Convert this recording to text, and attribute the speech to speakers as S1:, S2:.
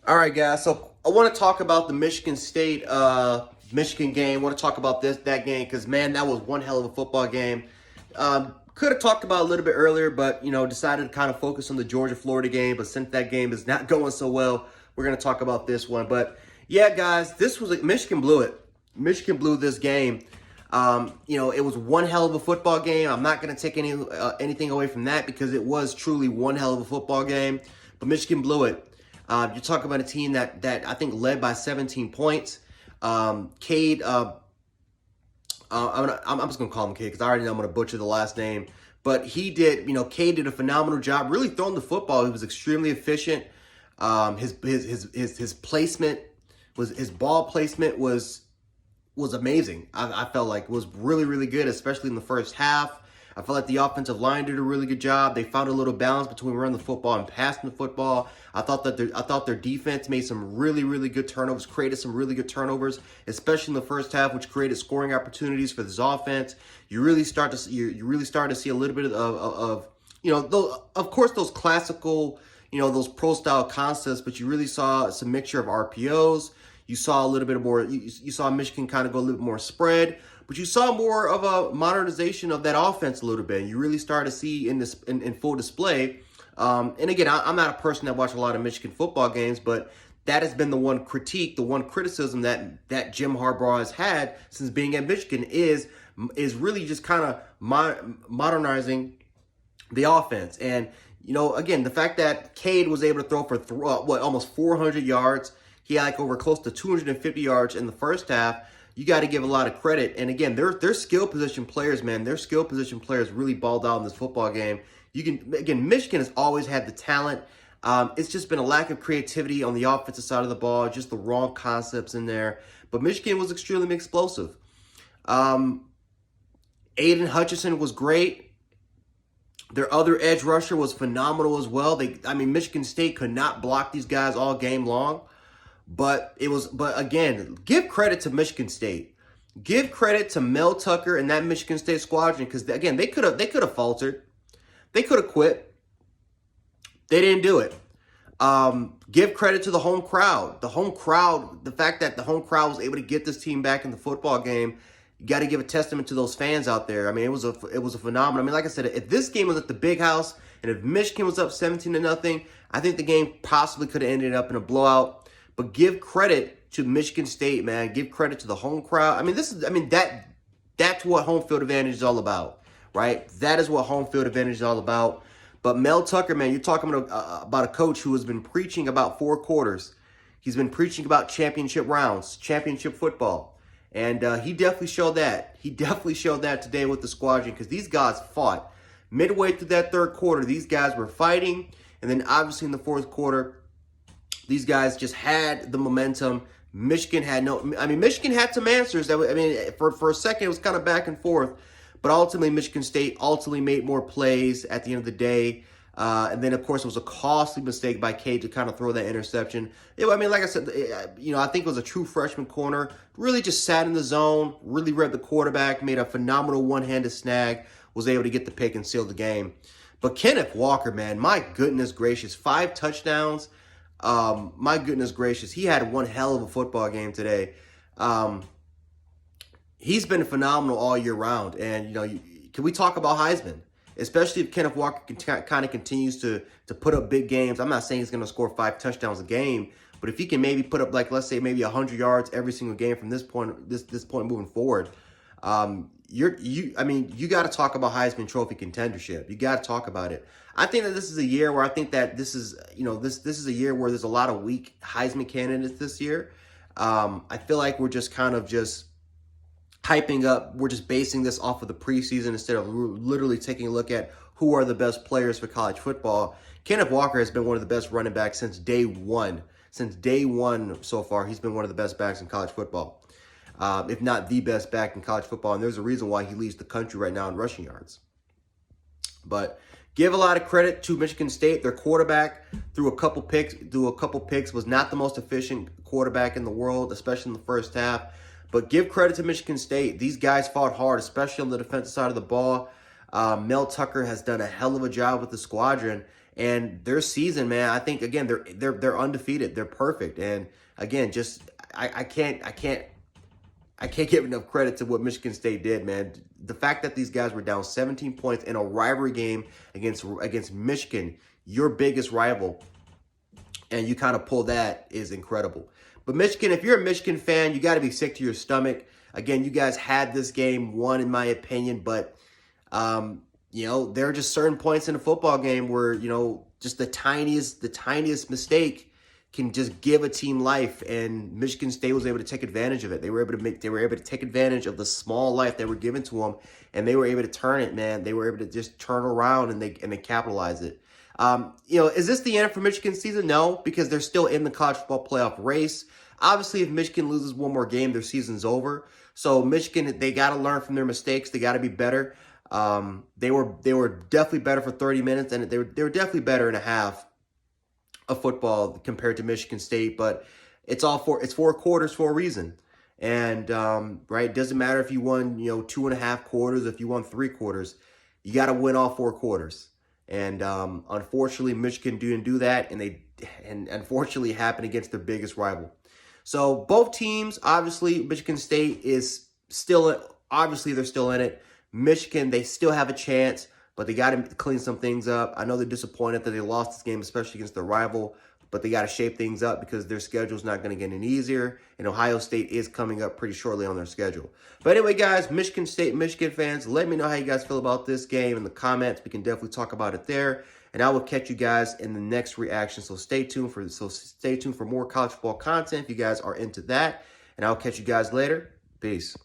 S1: All right, guys. So I want to talk about the Michigan State Michigan game. I want to talk about that game because man, that was one hell of a football game. Could have talked about it a little bit earlier, but decided to kind of focus on the Georgia Florida game. But since that game is not going so well, we're going to talk about this one. But yeah, guys, this was Michigan blew it. Michigan blew this game. It was one hell of a football game. I'm not going to take anything away from that because it was truly one hell of a football game. But Michigan blew it. You're talking about a team that I think led by 17 points. Cade, I'm just gonna call him Cade because I already know I'm gonna butcher the last name. But Cade did a phenomenal job, really throwing the football. He was extremely efficient. His placement his ball placement was amazing. I felt like it was really, really good, especially in the first half. I felt like the offensive line did a really good job. They found a little balance between running the football and passing the football. I thought their defense made some really, really good turnovers, created some really good turnovers, especially in the first half, which created scoring opportunities for this offense. You really start to see a little bit of course, those classical, those pro style concepts, but you really saw some mixture of RPOs. You saw a little bit more. You saw Michigan kind of go a little bit more spread, but you saw more of a modernization of that offense a little bit. You really started to see in full display. And again, I'm not a person that watches a lot of Michigan football games, but that has been the one critique, the one criticism that Jim Harbaugh has had since being at Michigan is really just kind of modernizing the offense. And again, the fact that Cade was able to throw for almost 400 yards. He had over close to 250 yards in the first half. You got to give a lot of credit. And again, they're skill position players, man. Their skill position players really balled out in this football game. Michigan has always had the talent. It's just been a lack of creativity on the offensive side of the ball, just the wrong concepts in there. But Michigan was extremely explosive. Aiden Hutchinson was great. Their other edge rusher was phenomenal as well. Michigan State could not block these guys all game long. But again, give credit to Michigan State. Give credit to Mel Tucker and that Michigan State squadron because again, they could have faltered. They could have quit. They didn't do it. Give credit to the home crowd. The fact that the home crowd was able to get this team back in the football game, you got to give a testament to those fans out there. It was a phenomenon. Like I said, if this game was at the Big House and if Michigan was up 17-0, I think the game possibly could have ended up in a blowout. But give credit to Michigan State, man. Give credit to the home crowd. That's what home field advantage is all about, right? That is what home field advantage is all about. But Mel Tucker, man, you're talking about a coach who has been preaching about 4 quarters. He's been preaching about championship rounds, championship football. And he definitely showed that. He definitely showed that today with the squadron because these guys fought. Midway through that third quarter, these guys were fighting. And then obviously in the fourth quarter, these guys just had the momentum. Michigan had Michigan had some answers. For a second, it was kind of back and forth. But ultimately, Michigan State made more plays at the end of the day. And then, of course, it was a costly mistake by Cade to kind of throw that interception. Like I said, I think it was a true freshman corner. Really just sat in the zone, really read the quarterback, made a phenomenal one-handed snag, was able to get the pick and seal the game. But Kenneth Walker, man, my goodness gracious, 5 touchdowns. My goodness gracious, he had one hell of a football game today. He's been phenomenal all year round. And, can we talk about Heisman? Especially if Kenneth Walker kind of continues to put up big games. I'm not saying he's going to score 5 touchdowns a game, but if he can maybe put up, let's say maybe 100 yards every single game from this point moving forward, you got to talk about Heisman Trophy contendership. You got to talk about it. I think that this is a year where I think that this is a year where there's a lot of weak Heisman candidates this year. I feel like we're just kind of just hyping up. We're just basing this off of the preseason instead of literally taking a look at who are the best players for college football. Kenneth Walker has been one of the best running backs since day one. Since day one so far, he's been one of the best backs in college football. If not the best back in college football. And there's a reason why he leads the country right now in rushing yards. But give a lot of credit to Michigan State. Their quarterback threw a couple picks, was not the most efficient quarterback in the world, especially in the first half. But give credit to Michigan State. These guys fought hard, especially on the defensive side of the ball. Mel Tucker has done a hell of a job with the squadron. And their season, man, I think again they're undefeated. They're perfect. And again, just I can't give enough credit to what Michigan State did, man. The fact that these guys were down 17 points in a rivalry game against Michigan, your biggest rival, and you kind of pull that is incredible. But Michigan, if you're a Michigan fan, you got to be sick to your stomach. Again, you guys had this game won, in my opinion, but there are just certain points in a football game where, just the tiniest mistake can just give a team life, and Michigan State was able to take advantage of it. They were able to take advantage of the small life that were given to them, and they were able to turn it, man. They were able to just turn around and they capitalize it. Is this the end for Michigan season? No, because they're still in the college football playoff race. Obviously, if Michigan loses one more game, their season's over. So Michigan, they got to learn from their mistakes. They got to be better. They were definitely better for 30 minutes, and they were definitely better in a half of football compared to Michigan State. But it's 4 quarters for a reason. And right, it doesn't matter if you won 2.5 quarters, if you won 3 quarters, you got to win all 4 quarters. And unfortunately, Michigan didn't do that, and unfortunately, it happened against their biggest rival. So both teams, obviously, Michigan State is still, obviously, they're still in it. Michigan, they still have a chance, but they got to clean some things up. I know they're disappointed that they lost this game, especially against their rival, but they got to shape things up because their schedule's not going to get any easier, and Ohio State is coming up pretty shortly on their schedule. But anyway, guys, Michigan State, Michigan fans, let me know how you guys feel about this game in the comments. We can definitely talk about it there, and I will catch you guys in the next reaction. So stay tuned for more college football content if you guys are into that, and I'll catch you guys later. Peace.